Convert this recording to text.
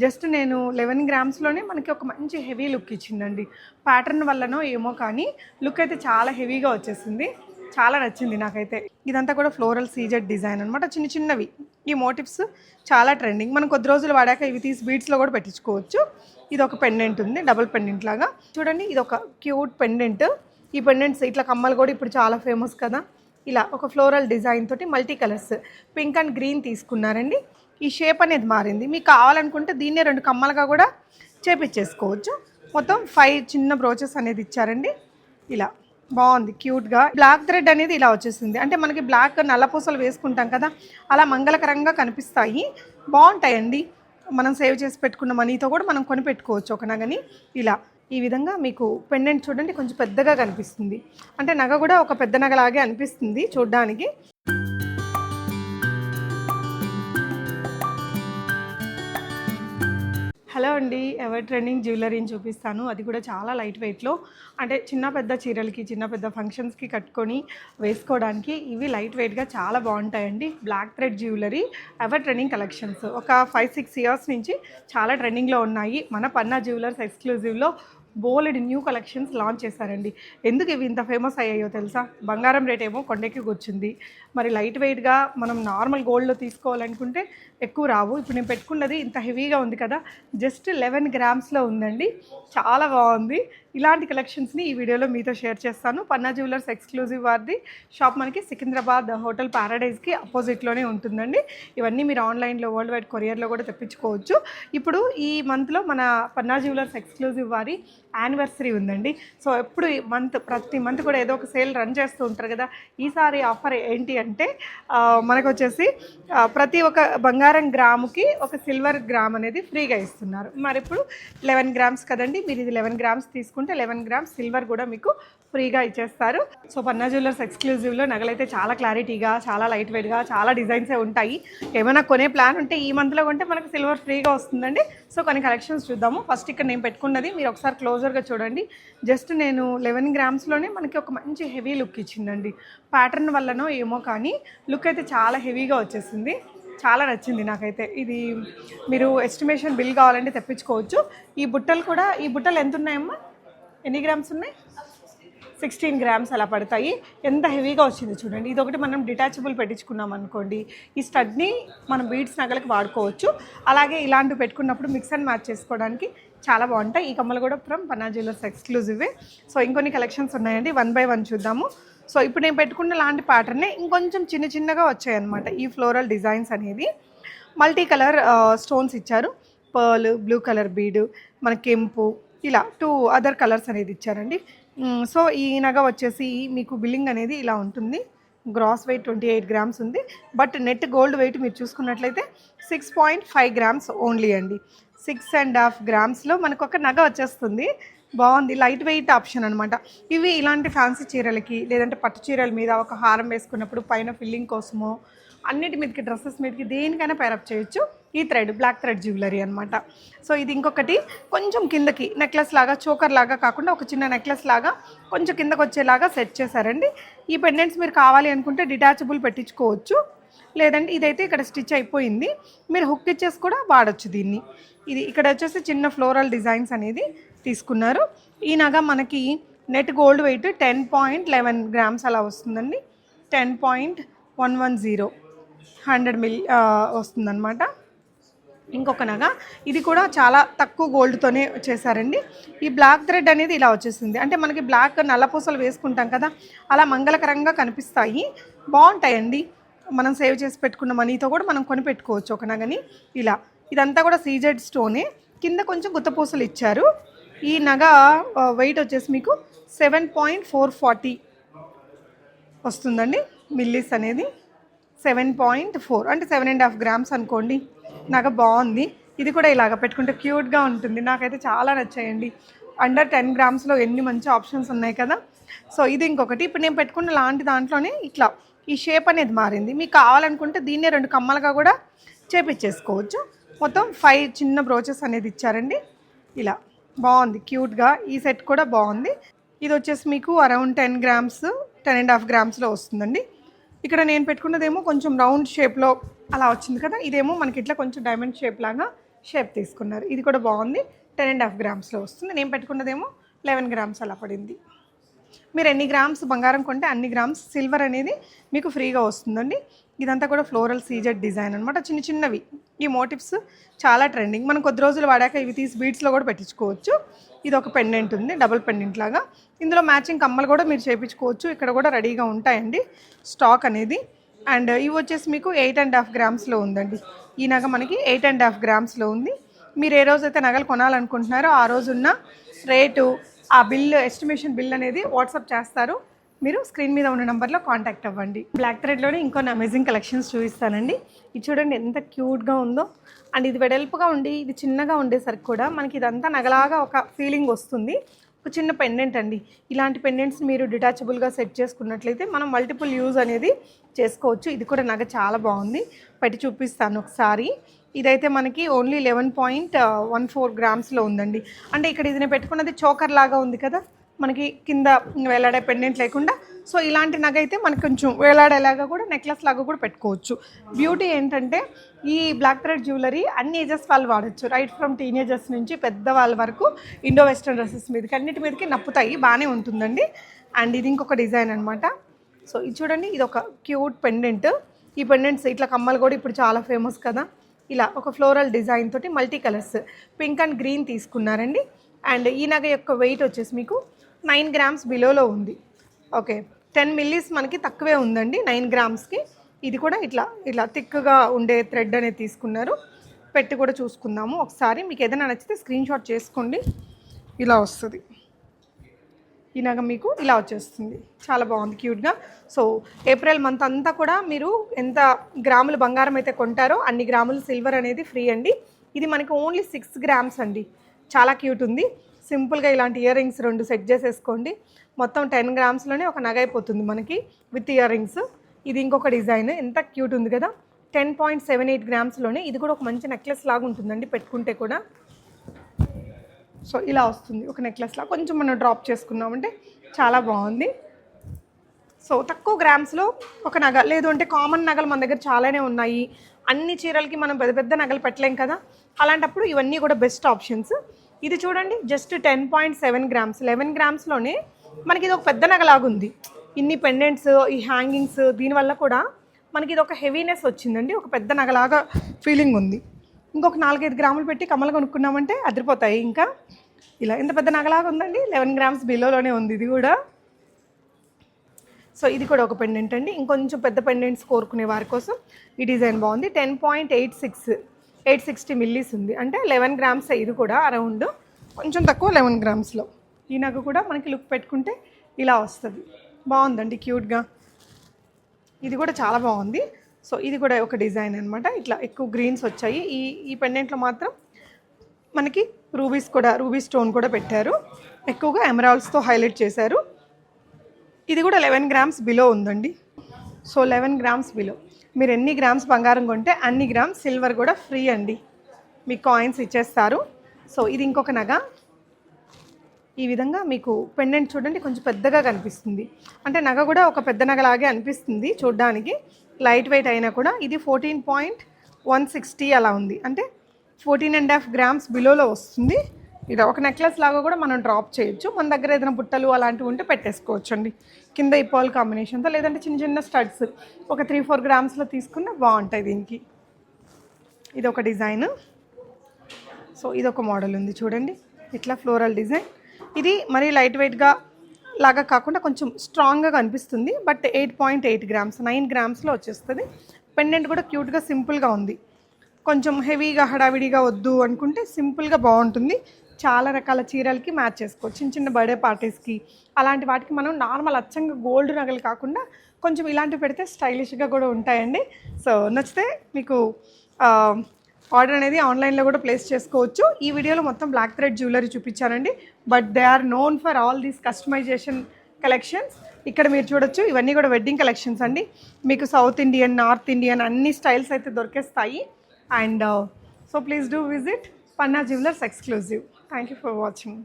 Just నేను 11 గ్రామ్స్లోనే మనకి ఒక మంచి హెవీ లుక్ ఇచ్చిందండి. ప్యాటర్న్ వల్లనో ఏమో కానీ లుక్ అయితే చాలా హెవీగా వచ్చేసింది. చాలా నచ్చింది నాకైతే. ఇదంతా కూడా ఫ్లోరల్ సీజెడ్ డిజైన్ అనమాట. చిన్న చిన్నవి ఈ మోటివ్స్ చాలా ట్రెండింగ్. మనం కొద్ది రోజులు వాడాక ఇవి తీసి బీడ్స్లో కూడా పెట్టించుకోవచ్చు. ఇది ఒక పెండెంట్ ఉంది, డబుల్ పెండెంట్ లాగా చూడండి. ఇది ఒక క్యూట్ పెండెంట్. ఈ పెండెంట్స్ ఇట్లా కమ్మలు కూడా ఇప్పుడు చాలా ఫేమస్ కదా. ఇలా ఒక ఫ్లోరల్ డిజైన్ తోటి multi colours pink and green తీసుకున్నారండి. ఈ షేప్ అనేది మారింది. మీకు కావాలనుకుంటే దీన్నే 2 కమ్మలుగా కూడా చేపించేసుకోవచ్చు. మొత్తం 5 చిన్న బ్రోచెస్ అనేది ఇచ్చారండి. ఇలా బాగుంది క్యూట్గా. బ్లాక్ థ్రెడ్ అనేది ఇలా వచ్చేసింది. అంటే మనకి బ్లాక్ నల్లపూసలు వేసుకుంటాం కదా, అలా మంగళకరంగా కనిపిస్తాయి. బాగుంటాయండి. మనం సేవ్ చేసి పెట్టుకున్న మనీతో కూడా మనం కొని పెట్టుకోవచ్చు ఒక నగని. ఇలా ఈ విధంగా మీకు పెండెంట్ చూడండి కొంచెం పెద్దగా కనిపిస్తుంది. అంటే నగ కూడా ఒక పెద్ద నగలాగే అనిపిస్తుంది చూడ్డానికి. హలో అండి, ఎవర్ ట్రెండింగ్ జ్యువెలరీని చూపిస్తాను. అది కూడా చాలా లైట్ వెయిట్లో. అంటే చిన్న పెద్ద చీరలకి, చిన్న పెద్ద ఫంక్షన్స్కి కట్టుకొని వేసుకోవడానికి ఇవి లైట్ వెయిట్గా చాలా బాగుంటాయండి. Black thread jewellery ever trending collections ఒక 5-6 ఇయర్స్ నుంచి చాలా ట్రెండింగ్లో ఉన్నాయి. మన పన్నా జ్యువెలర్స్ ఎక్స్క్లూజివ్లో బోలెడ్ న్యూ కలెక్షన్స్ లాంచ్ చేశారండి. ఎందుకు ఇవి ఇంత ఫేమస్ అయ్యాయో తెలుసా? బంగారం రేట్ ఏమో కొండెక్కి కూర్చుంది. మరి లైట్ వెయిట్గా మనం నార్మల్ గోల్డ్లో తీసుకోవాలనుకుంటే ఎక్కువ రావు. ఇప్పుడు నేను పెట్టుకున్నది ఇంత హెవీగా ఉంది కదా, జస్ట్ 11 గ్రామ్స్లో ఉందండి. చాలా బాగుంది. ఇలాంటి కలెక్షన్స్ని ఈ వీడియోలో మీతో షేర్ చేస్తాను. పన్నా జ్యువెలర్స్ ఎక్స్క్లూజివ్ వారిది షాప్ మనకి సికింద్రాబాద్ హోటల్ ప్యారడైజ్కి అపోజిట్లోనే ఉంటుందండి. ఇవన్నీ మీరు ఆన్లైన్లో వరల్డ్ వైడ్ కొరియర్లో కూడా తెప్పించుకోవచ్చు. ఇప్పుడు ఈ మంత్లో మన పన్నా జ్యువెలర్స్ ఎక్స్క్లూజివ్ వారి యానివర్సరీ ఉందండి. సో ఎప్పుడు ప్రతి మంత్ కూడా ఏదో ఒక సేల్ రన్ చేస్తూ ఉంటారు కదా. ఈసారి ఆఫర్ ఏంటి అంటే మనకు వచ్చేసి ప్రతి ఒక్క బంగారం గ్రాముకి ఒక సిల్వర్ గ్రామ్ అనేది ఫ్రీగా ఇస్తున్నారు. మరి ఇప్పుడు 11 గ్రామ్స్ కదండి, మీరు ఇది 11 గ్రామ్స్ తీసుకుంటే 11 గ్రామ్స్ సిల్వర్ కూడా మీకు ఫ్రీగా ఇచ్చేస్తారు. సో పన్నా జ్యువెలర్స్ ఎక్స్క్లూజివ్లో నగలైతే చాలా క్లారిటీగా, చాలా లైట్ వెయిట్గా, చాలా డిజైన్సే ఉంటాయి. ఏమైనా కొనే ప్లాన్ ఉంటే ఈ మంత్లో కొంటే మనకు సిల్వర్ ఫ్రీగా వస్తుందండి. సో కొన్ని కలెక్షన్స్ చూద్దాము. ఫస్ట్ ఇక్కడ నేను పెట్టుకున్నది మీరు ఒకసారి క్లోజర్గా చూడండి. జస్ట్ నేను 11 గ్రామ్స్లోనే మనకి ఒక మంచి హెవీ లుక్ ఇచ్చిందండి. ప్యాటర్న్ వల్లనో ఏమో కానీ లుక్ అయితే చాలా హెవీగా వచ్చేసింది. చాలా నచ్చింది నాకైతే. ఇది మీరు ఎస్టిమేషన్ బిల్ కావాలంటే తెప్పించుకోవచ్చు. ఈ బుట్టలు ఎంత ఉన్నాయమ్మా? ఎన్ని గ్రామ్స్ ఉన్నాయి? 16 గ్రామ్స్ అలా పడతాయి. ఎంత హెవీగా వచ్చింది చూడండి. ఇది ఒకటి మనం డిటాచబుల్ పెట్టించుకున్నాం అనుకోండి, ఈ స్టడ్ని మనం బీడ్స్ నగలకు వాడుకోవచ్చు. అలాగే ఇలాంటివి పెట్టుకున్నప్పుడు మిక్స్ అండ్ మ్యాచ్ చేసుకోవడానికి చాలా బాగుంటాయి. ఈ కమ్మలు కూడా ఫ్రమ్ పన్నా జ్యువెలర్స్ ఎక్స్క్లూజివే. సో ఇంకొన్ని కలెక్షన్స్ ఉన్నాయండి, 1 by 1 చూద్దాము. సో ఇప్పుడు నేను పెట్టుకున్న లాంటి ప్యాటర్నే ఇంకొంచెం చిన్నగా వచ్చాయన్నమాట. ఈ ఫ్లోరల్ డిజైన్స్ అనేది మల్టీ కలర్ స్టోన్స్ ఇచ్చారు. పర్ల్, బ్లూ కలర్ బీడు, మన కెంపు, ఇలా 2 అదర్ కలర్స్ అనేది ఇచ్చారండి. సో ఈ నగ వచ్చేసి మీకు బిల్లింగ్ అనేది ఇలా ఉంటుంది. గ్రాస్ వెయిట్ 28 గ్రామ్స్ ఉంది. బట్ నెట్ గోల్డ్ వెయిట్ మీరు చూసుకున్నట్లయితే 6.5 గ్రామ్స్ ఓన్లీ అండి. 6.5 గ్రామ్స్లో మనకు ఒక నగ వచ్చేస్తుంది. బాగుంది. లైట్ వెయిట్ ఆప్షన్ అనమాట. ఇవి ఇలాంటి ఫ్యాన్సీ చీరలకి, లేదంటే పట్టు చీరల మీద ఒక హారం వేసుకున్నప్పుడు పైన ఫిల్లింగ్ కోసమో, అన్నిటి మీదకి, డ్రెస్సెస్ మీదకి, దేనికైనా పేరప్ చేయొచ్చు. ఈ బ్లాక్ థ్రెడ్ జ్యువెలరీ అనమాట. సో ఇది ఇంకొకటి కొంచెం కిందకి నెక్లెస్ లాగా, చోకర్ లాగా కాకుండా ఒక చిన్న నెక్లెస్ లాగా కొంచెం కిందకు వచ్చేలాగా సెట్ చేశారండి. ఈ పెండెంట్స్ మీరు కావాలి అనుకుంటే డిటాచబుల్ పెట్టించుకోవచ్చు. లేదంటే ఇదైతే ఇక్కడ స్టిచ్ అయిపోయింది, మీరు హుక్ ఇచ్చేసి కూడా వాడచ్చు దీన్ని. ఇది ఇక్కడ వచ్చేసి చిన్న ఫ్లోరల్ డిజైన్స్ అనేది తీసుకున్నారు. ఈ నగ మనకి నెట్ గోల్డ్ వెయిట్ 10.11 గ్రామ్స్ అలా వస్తుందండి. 10.110 100 మిల్ వస్తుందన్నమాట. ఇంకొక నగ ఇది కూడా చాలా తక్కువ గోల్డ్తోనే చేశారండి. ఈ బ్లాక్ థ్రెడ్ అనేది ఇలా వచ్చేసింది. అంటే మనకి బ్లాక్ నల్లపూసలు వేసుకుంటాం కదా, అలా మంగళకరంగా కనిపిస్తాయి. బాగుంటాయండి. మనం సేవ్ చేసి పెట్టుకున్న మనీతో కూడా మనం కొని పెట్టుకోవచ్చు ఒక నగని. ఇలా ఇదంతా కూడా సీజెడ్ స్టోనే. కింద కొంచెం గుత్తపూసలు ఇచ్చారు. ఈ నగ వెయిట్ వచ్చేసి మీకు 7.440 వస్తుందండి. మిల్లీస్ అనేది 7.4 అంటే 7.5 గ్రామ్స్ అనుకోండి. నగ బాగుంది. ఇది కూడా ఇలాగ పెట్టుకుంటే క్యూట్గా ఉంటుంది. నాకైతే చాలా నచ్చాయండి. అండర్ 10 గ్రామ్స్లో ఎన్ని మంచి ఆప్షన్స్ ఉన్నాయి కదా. సో ఇది ఇంకొకటి. ఇప్పుడు నేను పెట్టుకున్న లాంటి దాంట్లోనే ఇట్లా ఈ షేప్ అనేది మారింది. మీకు కావాలనుకుంటే దీన్నే 2 కమ్మలుగా కూడా చేపించేసుకోవచ్చు. మొత్తం 5 చిన్న బ్రోచెస్ అనేది ఇచ్చారండి. ఇలా బాగుంది క్యూట్గా. ఈ సెట్ కూడా బాగుంది. ఇది వచ్చేసి మీకు అరౌండ్ 10 గ్రామ్స్ 10.5 గ్రామ్స్లో వస్తుందండి. ఇక్కడ నేను పెట్టుకున్నదేమో కొంచెం రౌండ్ షేప్లో అలా వచ్చింది కదా. ఇదేమో మనకి ఇట్లా కొంచెం డైమండ్ షేప్ లాగా షేప్ తీసుకున్నారు. ఇది కూడా బాగుంది. 10.5 గ్రామ్స్లో వస్తుంది. నేను పెట్టుకున్నదేమో 11 గ్రామ్స్ అలా పడింది. మీరు ఎన్ని గ్రామ్స్ బంగారం కొంటే అన్ని గ్రామ్స్ సిల్వర్ అనేది మీకు ఫ్రీగా వస్తుందండి. ఇదంతా కూడా ఫ్లోరల్ సీజెడ్ డిజైన్ అనమాట. చిన్న చిన్నవి ఈ మోటివ్స్ చాలా ట్రెండింగ్. మనం కొద్ది రోజులు వాడాక ఇవి తీసి బీడ్స్లో కూడా పెట్టించుకోవచ్చు. ఇది ఒక పెండెంట్ ఉంది, డబుల్ పెండెంట్ లాగా. ఇందులో మ్యాచింగ్ కమ్మలు కూడా మీరు చేయించుకోవచ్చు. ఇక్కడ కూడా రెడీగా ఉంటాయండి స్టాక్ అనేది. అండ్ ఇవి వచ్చేసి మీకు 8.5 గ్రామ్స్లో ఉందండి. ఈ నగ మనకి 8.5 గ్రామ్స్లో ఉంది. మీరు ఏ రోజైతే నగలు కొనాలనుకుంటున్నారో ఆ రోజున్న రేటు, ఆ బిల్, ఎస్టిమేషన్ బిల్ అనేది వాట్సాప్ చేస్తారు. మీరు స్క్రీన్ మీద ఉన్న నెంబర్లో కాంటాక్ట్ అవ్వండి. బ్లాక్ థ్రెడ్లోనే ఇంకొన్ని అమేజింగ్ కలెక్షన్స్ చూపిస్తానండి. ఇది చూడండి ఎంత క్యూట్గా ఉందో. అండ్ ఇది వెడల్పుగా ఉండి ఇది చిన్నగా ఉండేసరికి కూడా మనకి ఇదంతా నగలాగా ఒక ఫీలింగ్ వస్తుంది. ఒక చిన్న పెండెంట్ అండి. ఇలాంటి పెండెంట్స్ మీరు డిటాచబుల్గా సెట్ చేసుకున్నట్లయితే మనం మల్టిపుల్ యూజ్ అనేది చేసుకోవచ్చు. ఇది కూడా నగ చాలా బాగుంది, పెట్టి చూపిస్తాను ఒకసారి. ఇదైతే మనకి ఓన్లీ 11.14 గ్రామ్స్లో ఉందండి. అంటే ఇక్కడ ఇది నేను పెట్టుకున్నది చోకర్ లాగా ఉంది కదా, మనకి కింద వేలాడే పెండెంట్ లేకుండా. సో ఇలాంటి నగ అయితే మనకి కొంచెం వేలాడేలాగా కూడా నెక్లెస్ లాగా కూడా పెట్టుకోవచ్చు. బ్యూటీ ఏంటంటే ఈ బ్లాక్ థ్రెడ్ జ్యువెలరీ అన్ని ఏజెస్ వాళ్ళు వాడచ్చు. రైట్ ఫ్రమ్ టీనేజర్స్ నుంచి పెద్దవాళ్ళ వరకు ఇండో వెస్ట్రన్ డ్రెస్సెస్ మీదకి అన్నిటి మీదకి నప్పుతాయి, బాగానే ఉంటుందండి. అండ్ ఇది ఇంకొక డిజైన్ అనమాట. సో ఇది చూడండి, ఇది ఒక క్యూట్ పెండెంట్. ఈ పెండెంట్స్ ఇట్లా కమ్మలు కూడా ఇప్పుడు చాలా ఫేమస్ కదా. ఇలా ఒక ఫ్లోరల్ డిజైన్ తోటి multi colours pink and green తీసుకున్నారండి. అండ్ ఈ నగ యొక్క వెయిట్ వచ్చేసి మీకు 9 గ్రామ్స్ బిలోలో ఉంది. ఓకే, 10 మిల్లీస్ మనకి తక్కువే ఉందండి 9 గ్రామ్స్కి. ఇది కూడా ఇట్లా ఇట్లా థిక్గా ఉండే థ్రెడ్ అనేది తీసుకున్నారు. పెట్టి కూడా చూసుకుందాము ఒకసారి. మీకు ఏదైనా నచ్చితే స్క్రీన్ షాట్ చేసుకోండి. ఇలా వస్తుంది ఈ నగ, మీకు ఇలా వచ్చేస్తుంది. చాలా బాగుంది క్యూట్గా. సో ఏప్రిల్ మంత్ అంతా కూడా మీరు ఎంత గ్రాములు బంగారం అయితే కొంటారో అన్ని గ్రాములు సిల్వర్ అనేది ఫ్రీ అండి. ఇది మనకి ఓన్లీ 6 గ్రామ్స్ అండి. చాలా క్యూట్ ఉంది. సింపుల్గా ఇలాంటి ఇయర్ రింగ్స్ 2 సెట్ చేసేసుకోండి. మొత్తం 10 గ్రామ్స్లోనే ఒక నగ అయిపోతుంది మనకి విత్ ఇయర్ రింగ్స్. ఇది ఇంకొక డిజైన్, ఎంత క్యూట్ ఉంది కదా. 10.78 గ్రామ్స్లోనే. ఇది కూడా ఒక మంచి నెక్లెస్ లాగా ఉంటుందండి పెట్టుకుంటే కూడా. సో ఇలా వస్తుంది ఒక నెక్లెస్లా. కొంచెం మనం డ్రాప్ చేసుకున్నామంటే చాలా బాగుంది. సో తక్కువ గ్రామ్స్లో ఒక నగ. లేదు అంటే కామన్ నగలు మన దగ్గర చాలానే ఉన్నాయి. అన్ని చీరలకి మనం పెద్ద పెద్ద నగలు పెట్టలేం కదా, అలాంటప్పుడు ఇవన్నీ కూడా బెస్ట్ ఆప్షన్స్. ఇది చూడండి, జస్ట్ 10.7 గ్రామ్స్, 11 గ్రామ్స్లోనే మనకి ఇది ఒక పెద్ద నగలాగుంది. ఇన్ని పెండెంట్స్, ఈ హ్యాంగింగ్స్, దీనివల్ల కూడా మనకి ఇది ఒక హెవీనెస్ వచ్చిందండి. ఒక పెద్ద నగలాగా ఫీలింగ్ ఉంది. ఇంకొక 4-5 గ్రాములు పెట్టి కమ్మలు కొనుక్కున్నామంటే అదిరిపోతాయి. ఇంకా ఇలా ఎంత పెద్ద నగలాగా ఉందండి. 11 గ్రామ్స్ బిలోలోనే ఉంది ఇది కూడా. సో ఇది కూడా ఒక పెండెంట్ అండి. ఇంకొంచెం పెద్ద పెండెంట్స్ కోరుకునే వారి కోసం ఈ డిజైన్ బాగుంది. 10.86, 860 మిల్లీస్ ఉంది. అంటే 11 గ్రామ్స్. ఇది కూడా అరౌండ్ కొంచెం తక్కువ 11 గ్రామ్స్లో. ఈ నగ కూడా మనకి లుక్ పెట్టుకుంటే ఇలా వస్తుంది. బాగుందండి క్యూట్గా. ఇది కూడా చాలా బాగుంది. సో ఇది కూడా ఒక డిజైన్ అనమాట. ఇట్లా ఎక్కువ గ్రీన్స్ వచ్చాయి. ఈ పెండెంట్లో మాత్రం మనకి రూబీస్ కూడా, రూబీ స్టోన్ కూడా పెట్టారు. ఎక్కువగా ఎమరాల్డ్స్తో హైలైట్ చేశారు. ఇది కూడా 11 గ్రామ్స్ బిలో ఉందండి. సో 11 గ్రామ్స్ బిలో మీరు ఎన్ని గ్రామ్స్ బంగారం కొంటే అన్ని గ్రామ్స్ సిల్వర్ కూడా ఫ్రీ అండి. మీకు కాయిన్స్ ఇచ్చేస్తారు. సో ఇది ఇంకొక నగ. ఈ విధంగా మీకు పెండెంట్ చూడండి కొంచెం పెద్దగా కనిపిస్తుంది. అంటే నగ కూడా ఒక పెద్ద నగలాగే అనిపిస్తుంది చూడ్డానికి. లైట్ వెయిట్ అయినా కూడా. ఇది 14.160 అలా ఉంది. అంటే 14.5 గ్రామ్స్ బిలోలో వస్తుంది. ఇది ఒక నెక్లెస్ లాగా కూడా మనం డ్రాప్ చేయొచ్చు. మన దగ్గర ఏదైనా బుట్టలు అలాంటివి ఉంటే పెట్టేసుకోవచ్చు అండి కింద ఈ పర్ల్ కాంబినేషన్తో. లేదంటే చిన్న చిన్న స్టడ్స్ ఒక 3-4 గ్రామ్స్లో తీసుకున్న బాగుంటాయి దీనికి. ఇది ఒక డిజైన్. సో ఇది ఒక మోడల్ ఉంది చూడండి, ఇట్లా ఫ్లోరల్ డిజైన్. ఇది మరీ లైట్ వెయిట్గా లాగా కాకుండా కొంచెం స్ట్రాంగ్గా కనిపిస్తుంది. బట్ 8.8 గ్రామ్స్, 9 గ్రామ్స్లో వచ్చేస్తుంది. పెండెంట్ కూడా క్యూట్గా సింపుల్గా ఉంది. కొంచెం హెవీగా హడావిడిగా వద్దు అనుకుంటే సింపుల్గా బాగుంటుంది. చాలా రకాల చీరలకి మ్యాచ్ చేసుకోవచ్చు. చిన్న చిన్న బర్త్డే పార్టీస్కి అలాంటి వాటికి మనం నార్మల్ అచ్చంగా గోల్డ్ నగలు కాకుండా కొంచెం ఇలాంటివి పెడితే స్టైలిష్గా కూడా ఉంటాయండి. సో నచ్చితే మీకు ఆర్డర్ అనేది ఆన్లైన్లో కూడా ప్లేస్ చేసుకోవచ్చు. ఈ వీడియోలో మొత్తం బ్లాక్ థ్రెడ్ జ్యువెలరీ చూపించానండి. But they are known for all these customization collections. ఇక్కడ మీరు చూడొచ్చు, ఇవన్నీ కూడా వెడ్డింగ్ కలెక్షన్స్ అండి. మీకు సౌత్ ఇండియన్, నార్త్ ఇండియన్ అన్ని స్టైల్స్ అయితే దొరికేస్తాయి. And so please do visit Panna Jewelers exclusive. Thank you for watching.